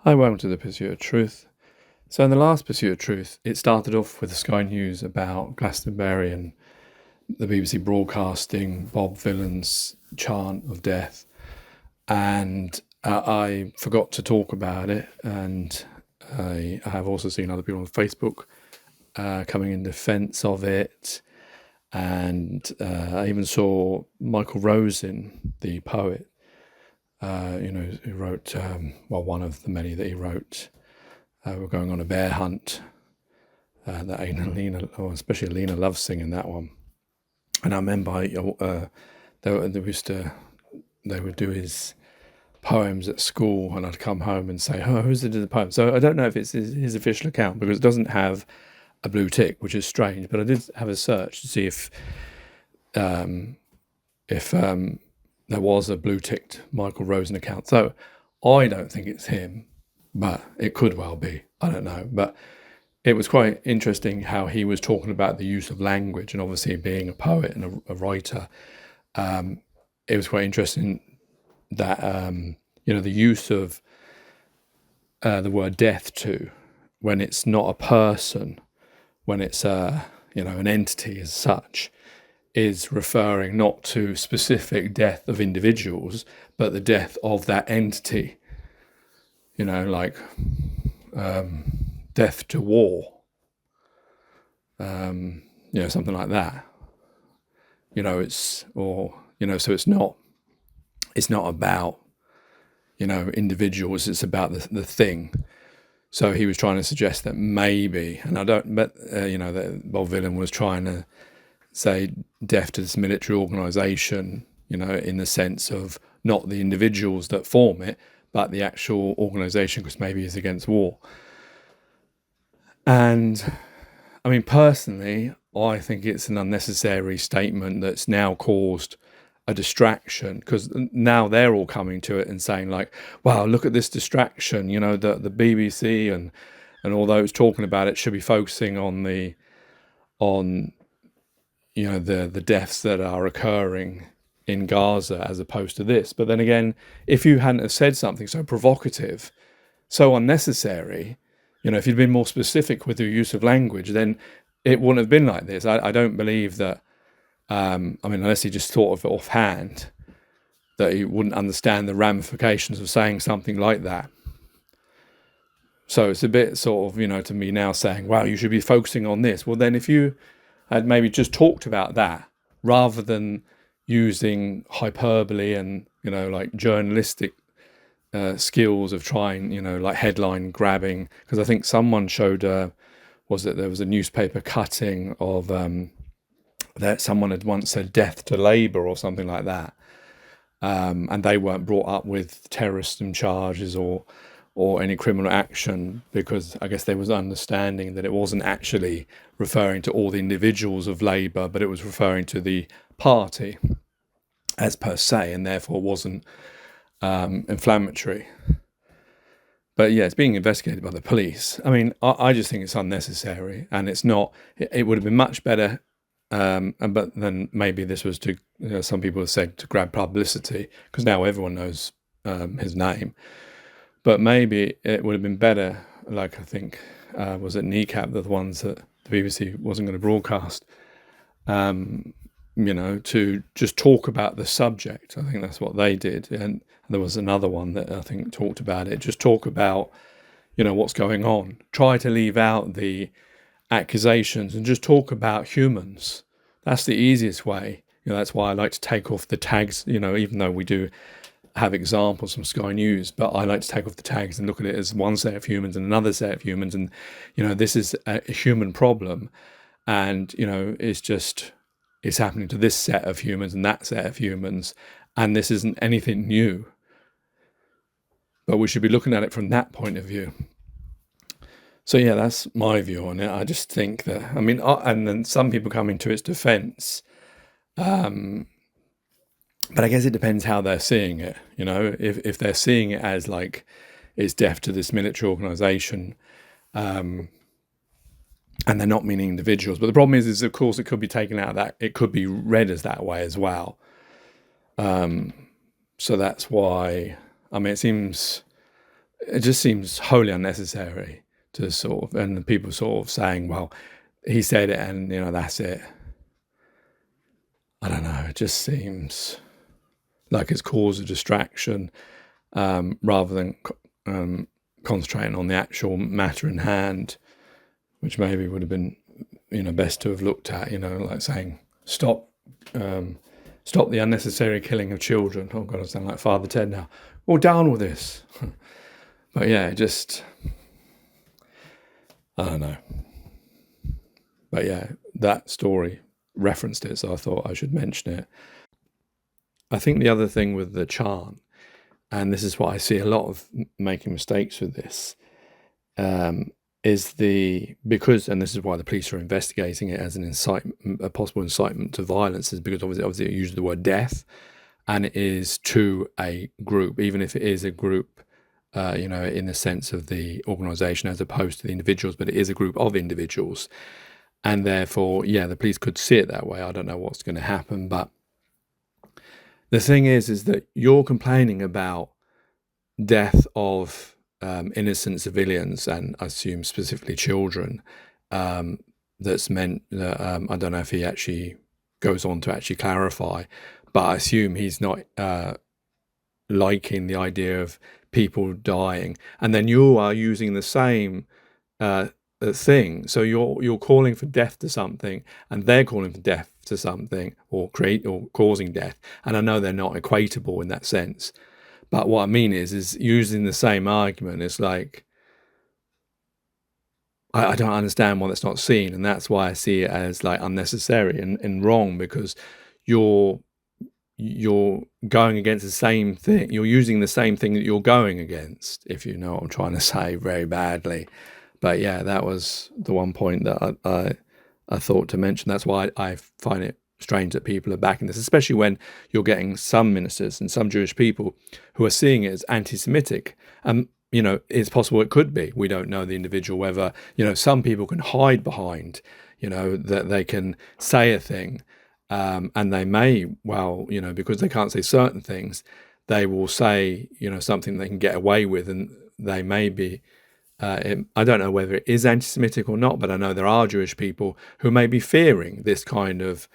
Hi, welcome to the Pursuit of Truth. So in the last Pursuit of Truth, it started off with the Sky News about Glastonbury and the BBC broadcasting Bob Vylan's chant of death. And I forgot to talk about it. And I have also seen other people on Facebook coming in defence of it. And I even saw Michael Rosen, the poet, who wrote, one of the many that he wrote. We're going on a bear hunt. That Lena, or especially Lena, loves singing that one. And I remember they would do his poems at school, and I'd come home and say, "Oh, who's did the poem?" So I don't know if it's his official account because it doesn't have a blue tick, which is strange. But I did have a search to see if there was a blue ticked Michael Rosen account. So I don't think it's him, but it could well be. I don't know. But it was quite interesting how he was talking about the use of language, and obviously being a poet and a writer, it was quite interesting that the use of the word death too, when it's not a person, when it's an entity as such, is referring not to specific death of individuals, but the death of that entity. Like death to war, something like that. So it's not about, individuals, it's about the thing. So he was trying to suggest that maybe, and I don't, but, that Bob Vylan was trying to say death to this military organisation, in the sense of not the individuals that form it, but the actual organisation, because maybe it's against war. And I mean, personally, I think it's an unnecessary statement that's now caused a distraction, because now they're all coming to it and saying like, wow, look at this distraction, the BBC and all those talking about it should be focusing on the deaths that are occurring in Gaza as opposed to this. But then again, if you hadn't have said something so provocative, so unnecessary, if you'd been more specific with your use of language, then it wouldn't have been like this. I don't believe that, unless he just thought of it offhand, that he wouldn't understand the ramifications of saying something like that. So it's a bit sort of, to me now saying, wow, you should be focusing on this. Well, then if you had maybe just talked about that rather than using hyperbole and, like journalistic skills of trying, like headline grabbing, because I think someone showed, there was a newspaper cutting of that someone had once said death to Labour or something like that, and they weren't brought up with terrorism charges or any criminal action, because I guess there was understanding that it wasn't actually referring to all the individuals of Labour, but it was referring to the party as per se, and therefore wasn't inflammatory. But yeah, it's being investigated by the police. I mean, I just think it's unnecessary, and it's not. It would have been much better, but then maybe this was to, some people have said, to grab publicity, because now everyone knows his name. But maybe it would have been better, like I think, was it Kneecap, the ones that the BBC wasn't going to broadcast, to just talk about the subject. I think that's what they did. And there was another one that I think talked about it. Just talk about, what's going on. Try to leave out the accusations and just talk about humans. That's the easiest way. That's why I like to take off the tags, even though we do have examples from Sky News, but I like to take off the tags and look at it as one set of humans and another set of humans, and this is a human problem, and it's happening to this set of humans and that set of humans, and this isn't anything new, but we should be looking at it from that point of view. So yeah, that's my view on it. I just think that, and then some people come into its defense, but I guess it depends how they're seeing it. If they're seeing it as like it's death to this military organisation, and they're not meaning individuals. But the problem is of course it could be taken out of that. It could be read as that way as well. So that's why. It seems it just seems wholly unnecessary to sort of, and people sort of saying, well, he said it and, that's it. I don't know. It just seems like it's caused a distraction rather than concentrating on the actual matter in hand, which maybe would have been, best to have looked at, like saying, stop the unnecessary killing of children. Oh God, I sound like Father Ted now. Well, down with this. But yeah, just, I don't know. But yeah, that story referenced it, so I thought I should mention it. I think the other thing with the chant, and this is what I see a lot of making mistakes with this, is because, and this is why the police are investigating it as a possible incitement to violence, is because obviously it uses the word death, and it is to a group, even if it is a group, in the sense of the organisation as opposed to the individuals, but it is a group of individuals. And therefore, yeah, the police could see it that way. I don't know what's going to happen, but the thing is that you're complaining about death of innocent civilians, and I assume specifically children. That's meant that I don't know if he actually goes on to actually clarify, but I assume he's not liking the idea of people dying, and then you are using the same thing. So you're calling for death to something, and they're calling for death to something, or causing death. And I know they're not equatable in that sense, but what I mean is using the same argument. It's like I don't understand why that's not seen, and that's why I see it as like unnecessary and wrong, because you're going against the same thing. You're using the same thing that you're going against, if you know what I'm trying to say, very badly. But yeah, that was the one point that I thought to mention. That's why I find it strange that people are backing this, especially when you're getting some ministers and some Jewish people who are seeing it as anti-Semitic. It's possible it could be. We don't know the individual, whether, some people can hide behind, that they can say a thing, and they may, because they can't say certain things, they will say, something they can get away with, and they may be, I don't know whether it is anti-Semitic or not, but I know there are Jewish people who may be fearing this kind of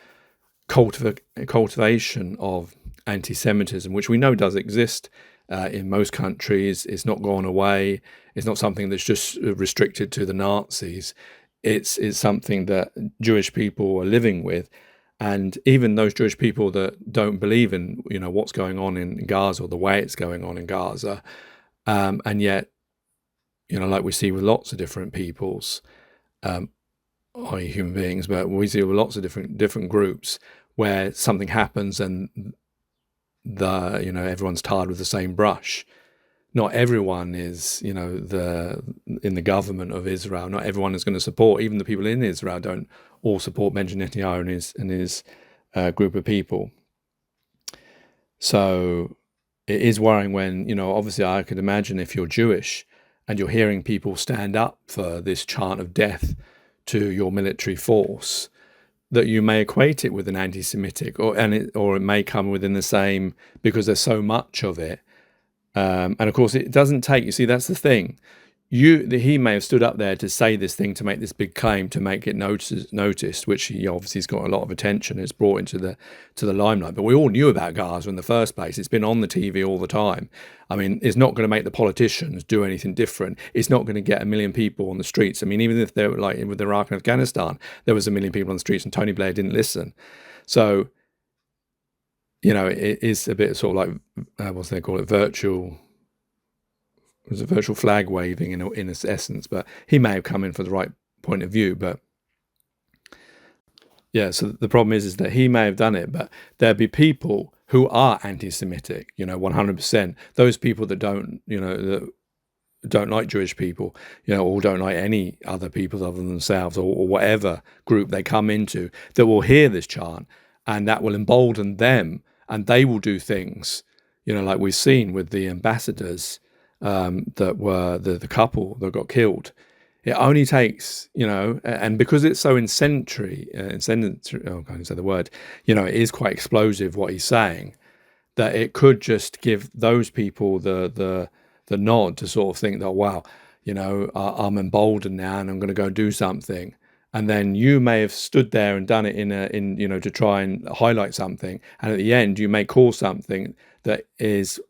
cultivation of anti-Semitism, which we know does exist in most countries. It's not gone away. It's not something that's just restricted to the Nazis. It's something that Jewish people are living with. And even those Jewish people that don't believe in, what's going on in Gaza or the way it's going on in Gaza, and yet, like we see with lots of different peoples, i.e. human beings, but we see with lots of different groups where something happens and everyone's tarred with the same brush. Not everyone is, in the government of Israel, not everyone is going to support, even the people in Israel don't all support Benjamin Netanyahu and his group of people. So it is worrying when, obviously I could imagine if you're Jewish and you're hearing people stand up for this chant of death to your military force, that you may equate it with an anti-Semitic, or it may come within the same, because there's so much of it. And of course, it doesn't take. You see, that's the thing. He may have stood up there to say this thing, to make this big claim, to make it noticed, which he obviously has got a lot of attention. It's brought into the limelight. But we all knew about Gaza in the first place. It's been on the TV all the time. I mean, it's not going to make the politicians do anything different. It's not going to get 1 million people on the streets. I mean, even if they were like with Iraq and Afghanistan, there was 1 million people on the streets, and Tony Blair didn't listen. So, it is a bit sort of like what's they call it, virtual. It was a virtual flag waving in its essence, but he may have come in for the right point of view. But yeah, so the problem is that he may have done it, but there'd be people who are anti-Semitic, 100%. Those people that don't, that don't like Jewish people, or don't like any other people other than themselves, or whatever group they come into, that will hear this chant, and that will embolden them, and they will do things, like we've seen with the ambassadors. That were the couple that got killed. It only takes, and because it's so incendiary, I can't even say the word, it is quite explosive what he's saying, that it could just give those people the the nod to sort of think that, wow, I'm emboldened now and I'm going to go do something. And then you may have stood there and done it to try and highlight something. And at the end, you may cause something that is,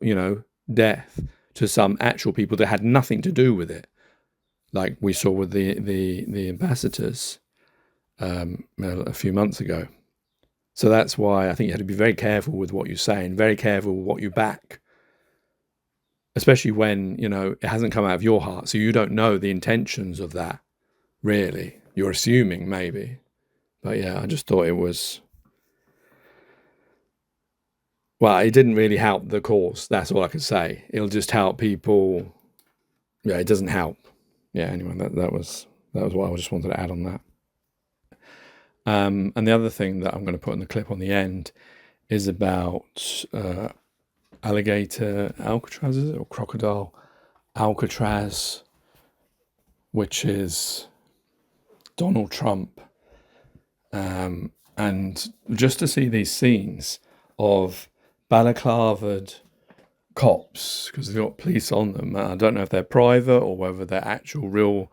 death to some actual people that had nothing to do with it. Like we saw with the ambassadors a few months ago. So that's why I think you have to be very careful with what you say and very careful with what you back, especially when, it hasn't come out of your heart. So you don't know the intentions of that, really. You're assuming maybe. But yeah, I just thought it was, well, it didn't really help the cause. That's all I could say. It'll just help people. Yeah, it doesn't help. Yeah, anyway, that was what I just wanted to add on that. And the other thing that I'm going to put in the clip on the end is about Alligator Alcatraz, is it? Or crocodile Alcatraz, which is Donald Trump. And just to see these scenes of balaclavaed cops, because they've got police on them. I don't know if they're private or whether they're actual real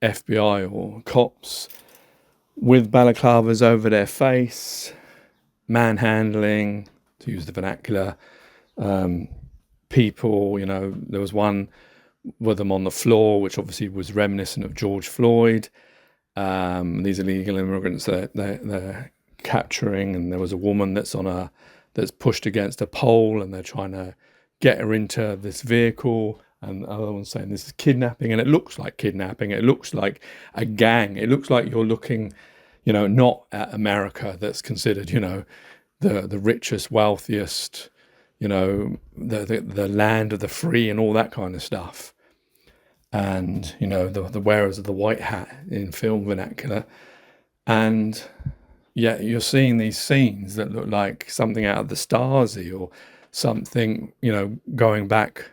FBI or cops, with balaclavas over their face, manhandling, to use the vernacular, people. There was one with them on the floor, which obviously was reminiscent of George Floyd. These illegal immigrants they're capturing, and there was a woman that's pushed against a pole, and they're trying to get her into this vehicle. And the other one's saying this is kidnapping, and it looks like kidnapping. It looks like a gang. It looks like you're looking, not at America, that's considered, the richest, wealthiest, the land of the free and all that kind of stuff. And, the wearers of the white hat in film vernacular. And yeah, you're seeing these scenes that look like something out of the Stasi or something, going back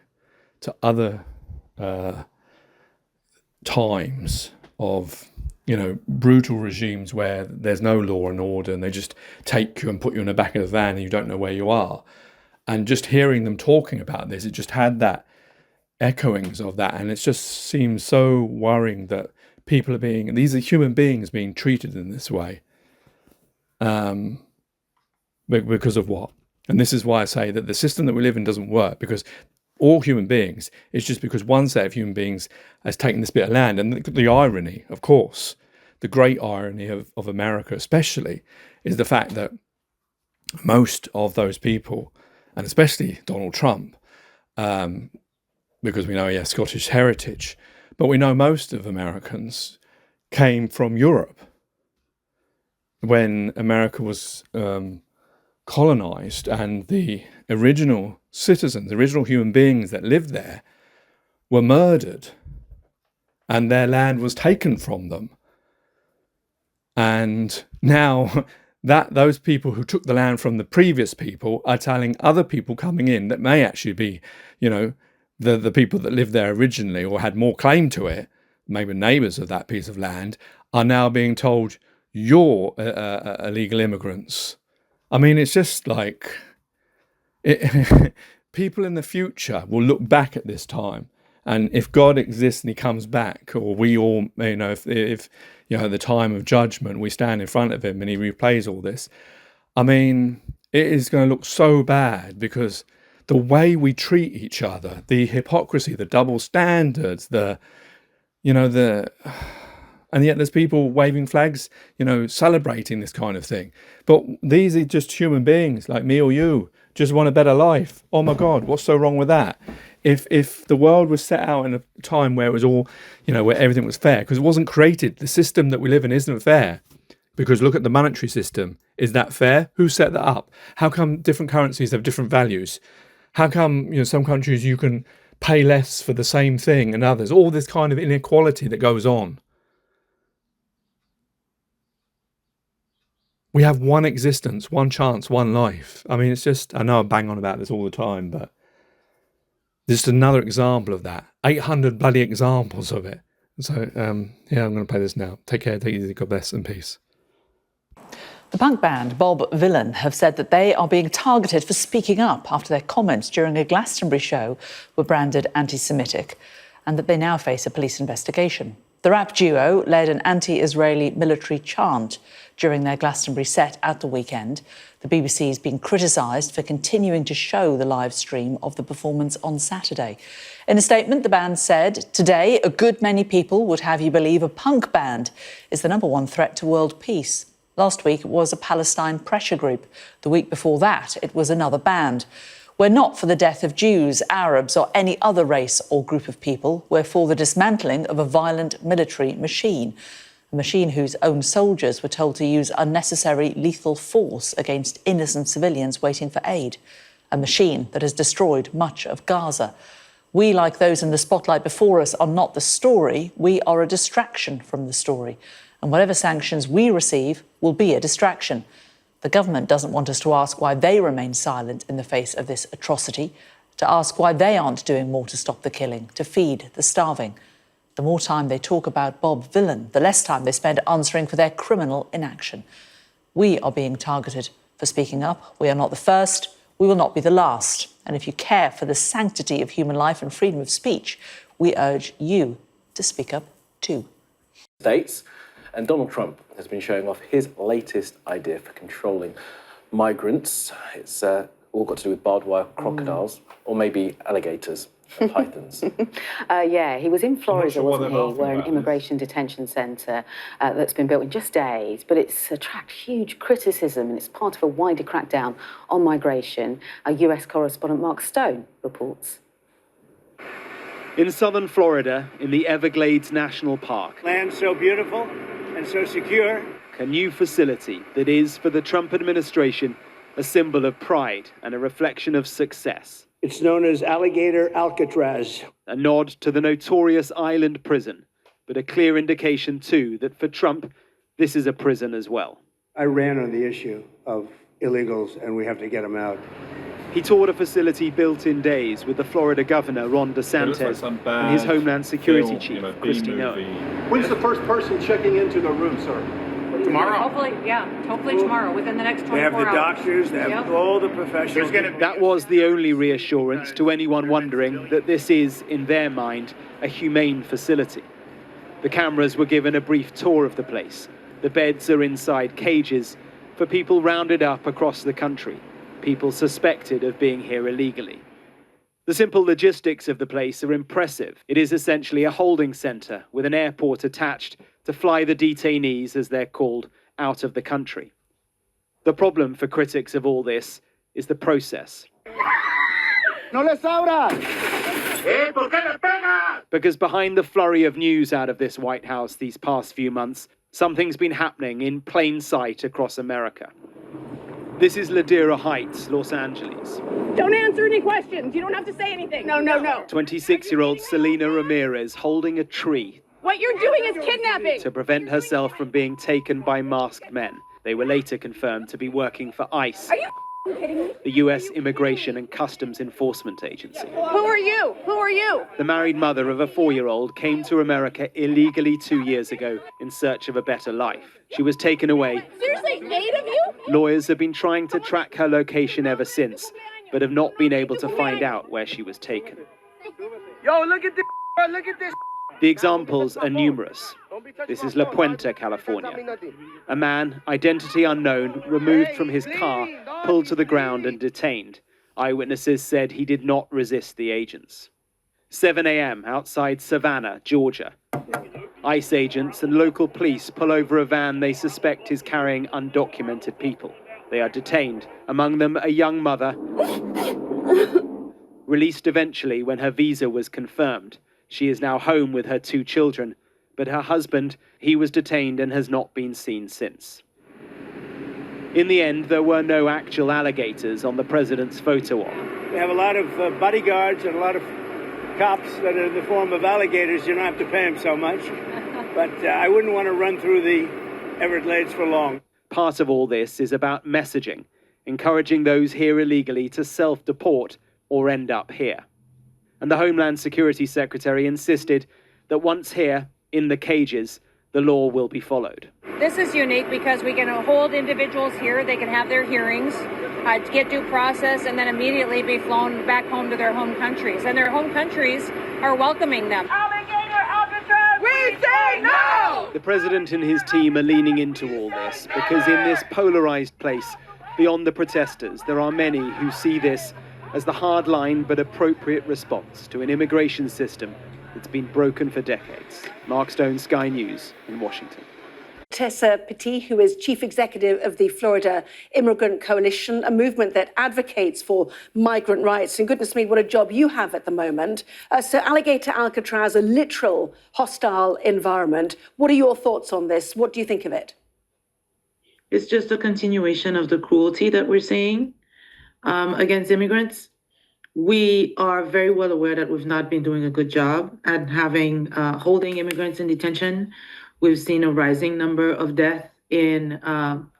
to other times of, brutal regimes where there's no law and order, and they just take you and put you in the back of the van and you don't know where you are. And just hearing them talking about this, it just had that echoings of that. And it just seems so worrying that these are human beings being treated in this way. Because of what? And this is why I say that the system that we live in doesn't work, because all human beings, it's just because one set of human beings has taken this bit of land. And the irony, of course, the great irony of America especially, is the fact that most of those people, and especially Donald Trump, because we know he has Scottish heritage, but we know most of Americans came from Europe. When America was colonized, and the original citizens, the original human beings that lived there, were murdered, and their land was taken from them. And now that those people who took the land from the previous people are telling other people coming in that may actually be, the people that lived there originally or had more claim to it, maybe neighbours of that piece of land, are now being told, you're illegal immigrants. I mean, it's just like people in the future will look back at this time, and if God exists and he comes back, or we all, if at the time of judgment we stand in front of him and he replays all this, I mean, it is going to look so bad, because the way we treat each other, the hypocrisy, the double standards, and yet there's people waving flags, celebrating this kind of thing. But these are just human beings like me or you, just want a better life. Oh my God, what's so wrong with that? If the world was set out in a time where it was all, where everything was fair, because it wasn't created, the system that we live in isn't fair. Because look at the monetary system. Is that fair? Who set that up? How come different currencies have different values? How come, some countries you can pay less for the same thing and others? All this kind of inequality that goes on. We have one existence, one chance, one life. I mean, it's just, I know I bang on about this all the time, but just another example of that. 800 bloody examples of it. So, I'm going to play this now. Take care, take it easy, God bless, and peace. The punk band Bob Vylan have said that they are being targeted for speaking up after their comments during a Glastonbury show were branded anti-Semitic, and that they now face a police investigation. The rap duo led an anti-Israeli military chant during their Glastonbury set at the weekend. The BBC is being criticised for continuing to show the live stream of the performance on Saturday. In a statement, the band said, "Today, a good many people would have you believe a punk band is the #1 threat to world peace. Last week, it was a Palestine pressure group. The week before that, it was another band. We're not for the death of Jews, Arabs or any other race or group of people. We're for the dismantling of a violent military machine, a machine whose own soldiers were told to use unnecessary lethal force against innocent civilians waiting for aid, a machine that has destroyed much of Gaza. We, like those in the spotlight before us, are not the story. We are a distraction from the story. And whatever sanctions we receive will be a distraction. The government doesn't want us to ask why they remain silent in the face of this atrocity, to ask why they aren't doing more to stop the killing, to feed the starving. The more time they talk about Bob Vylan, the less time they spend answering for their criminal inaction. We are being targeted for speaking up. We are not the first. We will not be the last. And if you care for the sanctity of human life and freedom of speech, we urge you to speak up too. States. And Donald Trump has been showing off his latest idea for controlling migrants. It's all got to do with barbed wire crocodiles, or maybe alligators and pythons. Yeah, he was in Florida, wasn't he, where an immigration detention centre that's been built in just days, but it's attracted huge criticism and it's part of a wider crackdown on migration. Our US correspondent Mark Stone reports. In southern Florida, in the Everglades National Park. Land so beautiful and so secure. A new facility that is, for the Trump administration, a symbol of pride and a reflection of success. It's known as Alligator Alcatraz. A nod to the notorious island prison, but a clear indication too that for Trump, this is a prison as well. I ran on the issue of illegals and we have to get them out. He toured a facility built in days with the Florida governor, Ron DeSantis, and his Homeland Security chief, Kristi Noem. When's the first person checking into the room, sir? Tomorrow. Hopefully tomorrow, within the next 24 hours. They have the doctors, they have all the professionals. That was the only reassurance to anyone wondering that this is, in their mind, a humane facility. The cameras were given a brief tour of the place. The beds are inside cages for people rounded up across the country, people suspected of being here illegally. The simple logistics of the place are impressive. It is essentially a holding centre with an airport attached to fly the detainees, as they're called, out of the country. The problem for critics of all this is the process. No les abra! Because behind the flurry of news out of this White House these past few months, something's been happening in plain sight across America. This is Ladera Heights, Los Angeles. Don't answer any questions. You don't have to say anything. No. 26-year-old Selena Ramirez holding a tree. What you're doing is kidnapping. To prevent herself from being taken by masked men. They were later confirmed to be working for ICE. Are you kidding me? The US Immigration and Customs Enforcement Agency. Who are you? The married mother of a 4-year-old came to America illegally 2 years ago in search of a better life. She was taken away. Seriously, 8 of you? Lawyers have been trying to track her location ever since, but have not been able to find out where she was taken. Yo, look at this! Look at this! The examples are numerous. This is La Puente, California. A man, identity unknown, removed from his car, pulled to the ground and detained. Eyewitnesses said he did not resist the agents. 7 a.m. outside Savannah, Georgia. ICE agents and local police pull over a van they suspect is carrying undocumented people. They are detained, among them a young mother, released eventually when her visa was confirmed. She is now home with her 2 children, but her husband, he was detained and has not been seen since. In the end, there were no actual alligators on the president's photo op. We have a lot of bodyguards and a lot of cops that are in the form of alligators. You don't have to pay them so much. But I wouldn't want to run through the Everglades for long. Part of all this is about messaging, encouraging those here illegally to self-deport or end up here. And the Homeland Security Secretary insisted that once here, in the cages, the law will be followed. This is unique because we can hold individuals here. They can have their hearings, get due process, and then immediately be flown back home to their home countries. And their home countries are welcoming them. Alligator, Alcatraz, we say no! The president and his team are leaning into all this because in this polarized place, beyond the protesters, there are many who see this as the hardline but appropriate response to an immigration system that's been broken for decades. Mark Stone, Sky News in Washington. Tessa Petit, who is chief executive of the Florida Immigrant Coalition, a movement that advocates for migrant rights. And goodness me, what a job you have at the moment. So Alligator, Alcatraz, a literal hostile environment. What are your thoughts on this? What do you think of it? It's just a continuation of the cruelty that we're seeing against immigrants. We are very well aware that we've not been doing a good job at holding immigrants in detention. We've seen a rising number of deaths in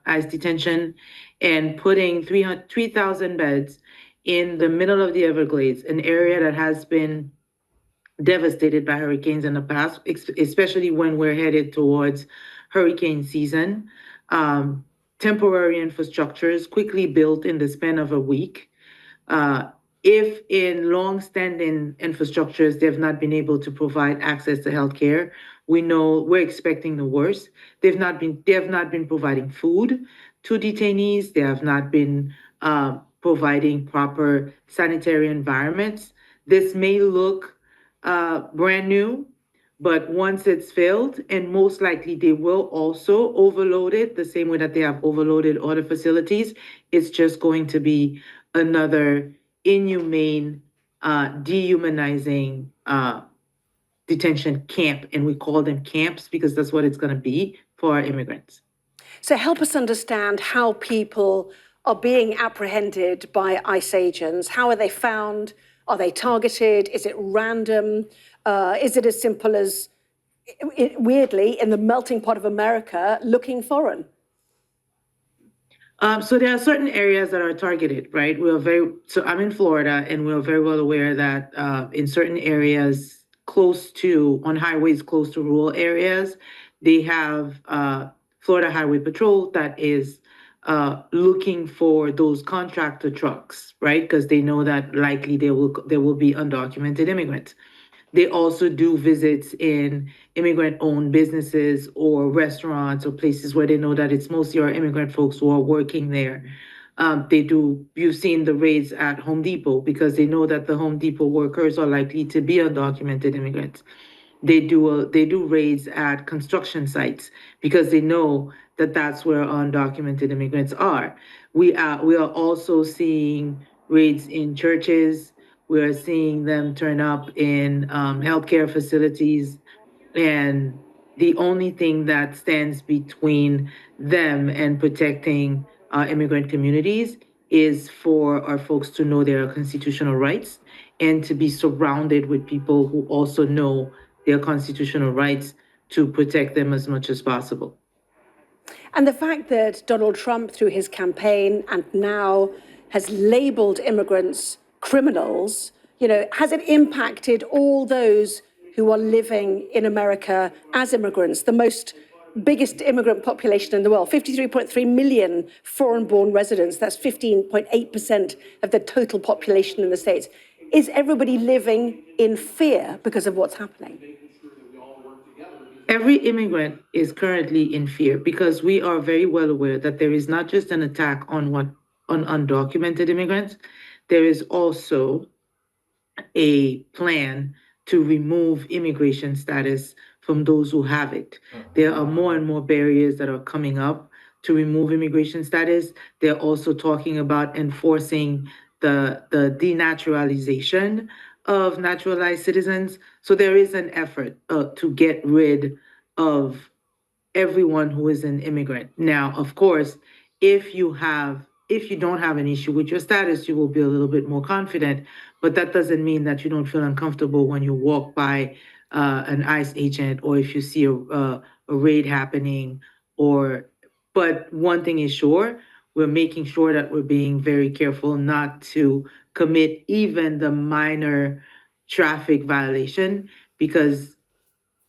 ICE detention, and putting 3,000 beds in the middle of the Everglades, an area that has been devastated by hurricanes in the past, especially when we're headed towards hurricane season. Temporary infrastructures quickly built in the span of a week. If in long-standing infrastructures they've not been able to provide access to healthcare, we know we're expecting the worst. They have not been providing food to detainees. They have not been providing proper sanitary environments. This may look brand new, but once it's filled, and most likely they will also overload it the same way that they have overloaded other facilities, it's just going to be another inhumane, dehumanizing detention camp. And we call them camps because that's what it's going to be for our immigrants. So help us understand how people are being apprehended by ICE agents. How are they found? Are they targeted? Is it random? Is it as simple as, weirdly, in the melting pot of America, looking foreign? So there are certain areas that are targeted, right? So I'm in Florida, and we're very well aware that in certain areas on highways close to rural areas, they have Florida Highway Patrol that is looking for those contractor trucks, right? Because they know that likely there will be undocumented immigrants. They also do visits in immigrant-owned businesses or restaurants or places where they know that it's mostly our immigrant folks who are working there. You've seen the raids at Home Depot because they know that the Home Depot workers are likely to be undocumented immigrants. They do raids at construction sites because they know that that's where undocumented immigrants are. We are also seeing raids in churches. We are seeing them turn up in healthcare facilities. And the only thing that stands between them and protecting immigrant communities is for our folks to know their constitutional rights and to be surrounded with people who also know their constitutional rights to protect them as much as possible. And the fact that Donald Trump, through his campaign and now has labeled immigrants criminals, has it impacted all those who are living in America as immigrants, the biggest immigrant population in the world, 53.3 million foreign-born residents. That's 15.8% of the total population in the States. Is everybody living in fear because of what's happening? Every immigrant is currently in fear because we are very well aware that there is not just an attack on undocumented immigrants, there is also a plan to remove immigration status from those who have it. There are more and more barriers that are coming up to remove immigration status. They're also talking about enforcing the denaturalization of naturalized citizens. So there is an effort to get rid of everyone who is an immigrant. Now, of course, if you don't have an issue with your status, you will be a little bit more confident, but that doesn't mean that you don't feel uncomfortable when you walk by an ICE agent or if you see a raid happening. But one thing is sure, we're making sure that we're being very careful not to commit even the minor traffic violation, because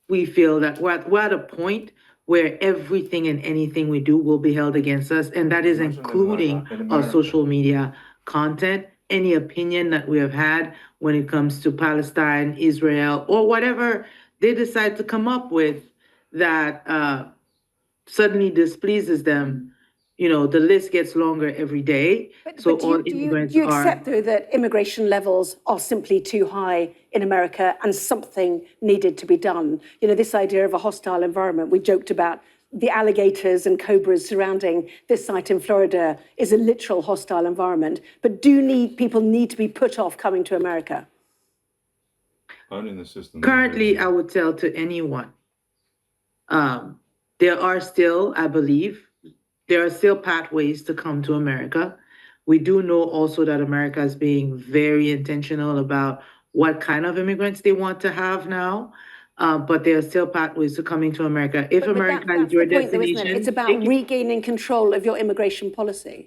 we feel that we're at a point where everything and anything we do will be held against us. And that is including our social media content, any opinion that we have had when it comes to Palestine, Israel, or whatever they decide to come up with that suddenly displeases them. You know, the list gets longer every day. But do you accept, though, that immigration levels are simply too high in America and something needed to be done? You know, this idea of a hostile environment, we joked about the alligators and cobras surrounding this site in Florida is a literal hostile environment. But people need to be put off coming to America? Only in the system. Currently, I would tell to anyone, there are still, I believe, there are still pathways to come to America. We do know also that America is being very intentional about what kind of immigrants they want to have now. But there are still pathways to coming to America. If America is your destination, it's about regaining control of your immigration policy.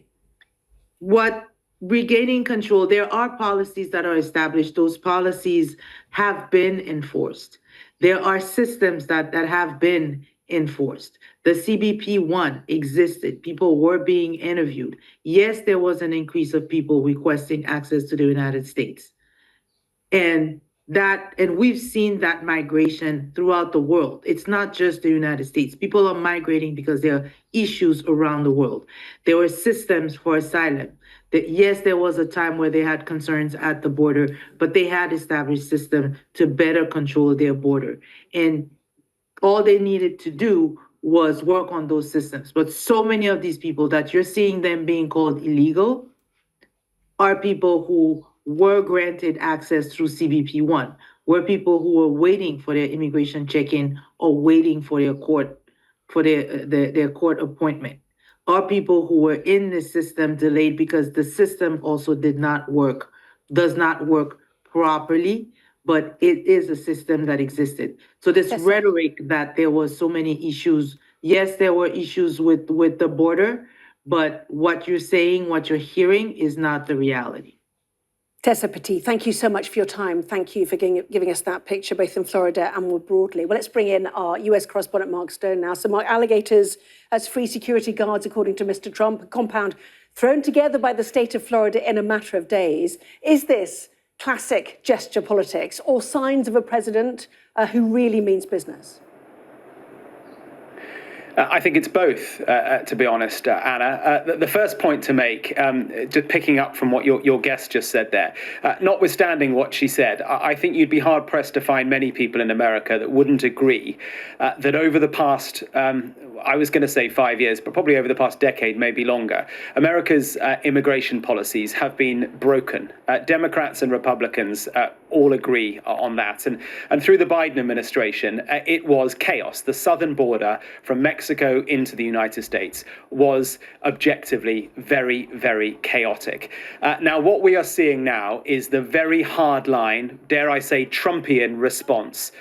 What regaining control? There are policies that are established. Those policies have been enforced. There are systems that have been enforced. The CBP-1 existed. People were being interviewed. Yes, there was an increase of people requesting access to the United States. And we've seen that migration throughout the world. It's not just the United States. People are migrating because there are issues around the world. There were systems for asylum. Yes, there was a time where they had concerns at the border, but they had established systems to better control their border. And all they needed to do was work on those systems. But so many of these people that you're seeing them being called illegal are people who were granted access through CBP-1, were people who were waiting for their immigration check-in or waiting for their court appointment, are people who were in the system delayed because the system also does not work properly. But it is a system that existed. So this rhetoric that there was so many issues, yes, there were issues with the border, but what you're saying, what you're hearing is not the reality. Tessa Petit, thank you so much for your time. Thank you for giving us that picture, both in Florida and more broadly. Well, let's bring in our US correspondent, Mark Stone, now. So, Mark, alligators as free security guards, according to Mr. Trump, a compound thrown together by the state of Florida in a matter of days. Is this classic gesture politics or signs of a president who really means business? I think it's both, to be honest, Anna. The first point to make, just picking up from what your guest just said there, notwithstanding what she said, I think you'd be hard-pressed to find many people in America that wouldn't agree that over the past, I was going to say 5 years, but probably over the past decade, maybe longer, America's immigration policies have been broken. Democrats and Republicans all agree on that. And through the Biden administration, it was chaos. The southern border from Mexico into the United States was objectively very, very chaotic. Now, what we are seeing now is the very hard line, dare I say, Trumpian response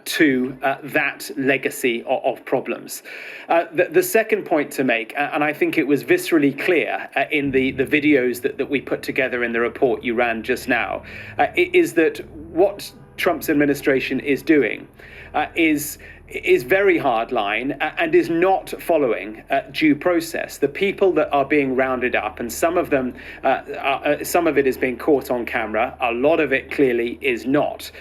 to that legacy of problems. The second point to make, and I think it was viscerally clear in the videos that we put together in the report you ran just now, is that what Trump's administration is doing is very hard line and is not following due process. The people that are being rounded up, and some of them, some of it is being caught on camera, a lot of it clearly is not.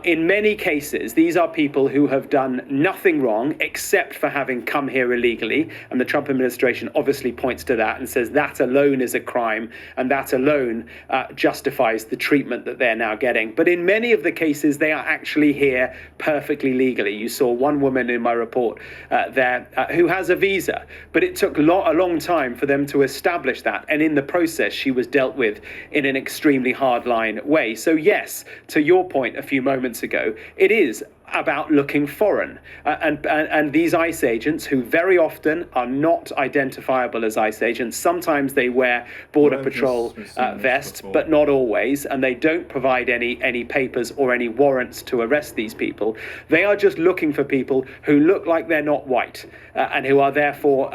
In many cases, these are people who have done nothing wrong except for having come here illegally. And the Trump administration obviously points to that and says that alone is a crime and that alone justifies the treatment that they're now getting. But in many of the cases, they are actually here perfectly legally. You saw one woman in my report there who has a visa, but it took a long time for them to establish that. And in the process, she was dealt with in an extremely hardline way. So yes, to your point a few moments ago, it is about looking foreign. And these ICE agents, who very often are not identifiable as ICE agents, sometimes they wear Border Patrol vests, but not always, and they don't provide any papers or any warrants to arrest these people. They are just looking for people who look like they're not white and who are therefore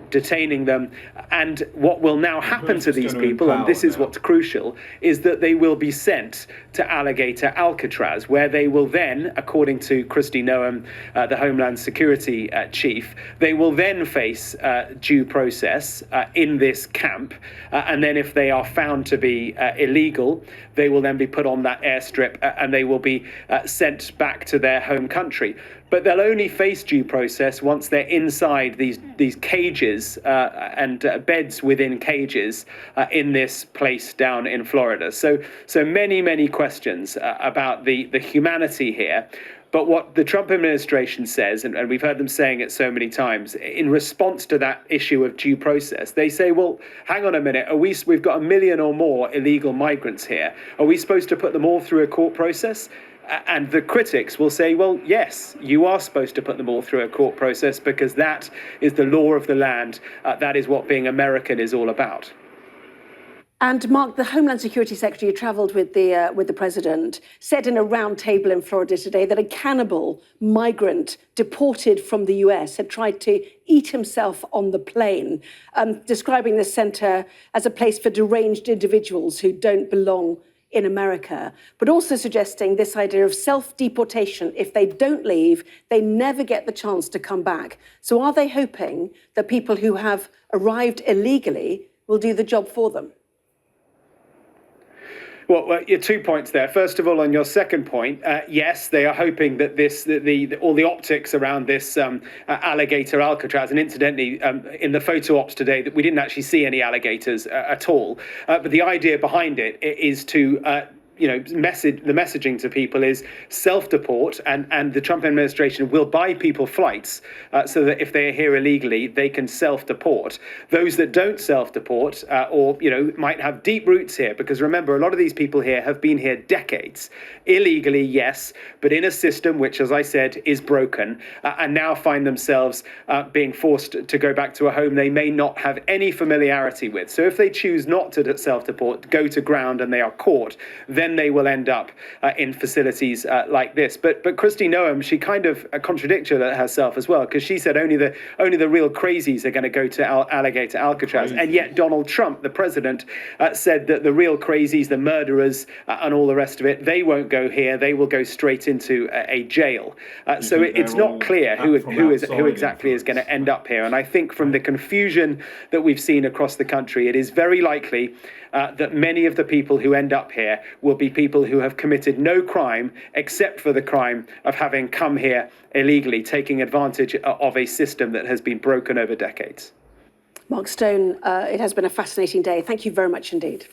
detaining them. And what will now happen to these people, and this is what's crucial, is that they will be sent to Alligator, Alcatraz, where they will then, according to Kristi Noem, the Homeland Security chief, they will then face due process in this camp. And then if they are found to be illegal, they will then be put on that airstrip and they will be sent back to their home country. But they'll only face due process once they're inside these cages and beds within cages in this place down in Florida. So many questions about the humanity here. But what the Trump administration says, and we've heard them saying it so many times, in response to that issue of due process, they say, well, hang on a minute, we've got 1 million or more illegal migrants here. Are we supposed to put them all through a court process? And the critics will say, well, yes, you are supposed to put them all through a court process because that is the law of the land. That is what being American is all about. And Mark, the Homeland Security Secretary who travelled with the president said in a round table in Florida today that a cannibal migrant deported from the US had tried to eat himself on the plane, describing the centre as a place for deranged individuals who don't belong in America, but also suggesting this idea of self-deportation. If they don't leave, they never get the chance to come back. So are they hoping that people who have arrived illegally will do the job for them? Well, 2 points there. First of all, on your second point, yes, they are hoping that all the optics around this alligator Alcatraz, and incidentally, in the photo ops today, that we didn't actually see any alligators at all. But the idea behind it is to messaging to people is self-deport, and the Trump administration will buy people flights so that if they are here illegally, they can self-deport. Those that don't self-deport or might have deep roots here, because remember, a lot of these people here have been here decades. Illegally, yes, but in a system which, as I said, is broken, and now find themselves being forced to go back to a home they may not have any familiarity with. So if they choose not to self-deport, go to ground and they are caught, then they will end up in facilities like this. But Kristi Noem, she kind of contradicted herself as well, because she said only the real crazies are going to go to Alligator Alcatraz. And yet Donald Trump, the president, said that the real crazies, the murderers and all the rest of it, they won't go here. They will go straight into a jail. So it's not clear who exactly is going to end up here. And I think from the confusion that we've seen across the country, it is very likely that many of the people who end up here will be people who have committed no crime except for the crime of having come here illegally, taking advantage of a system that has been broken over decades. Mark Stone, it has been a fascinating day. Thank you very much indeed.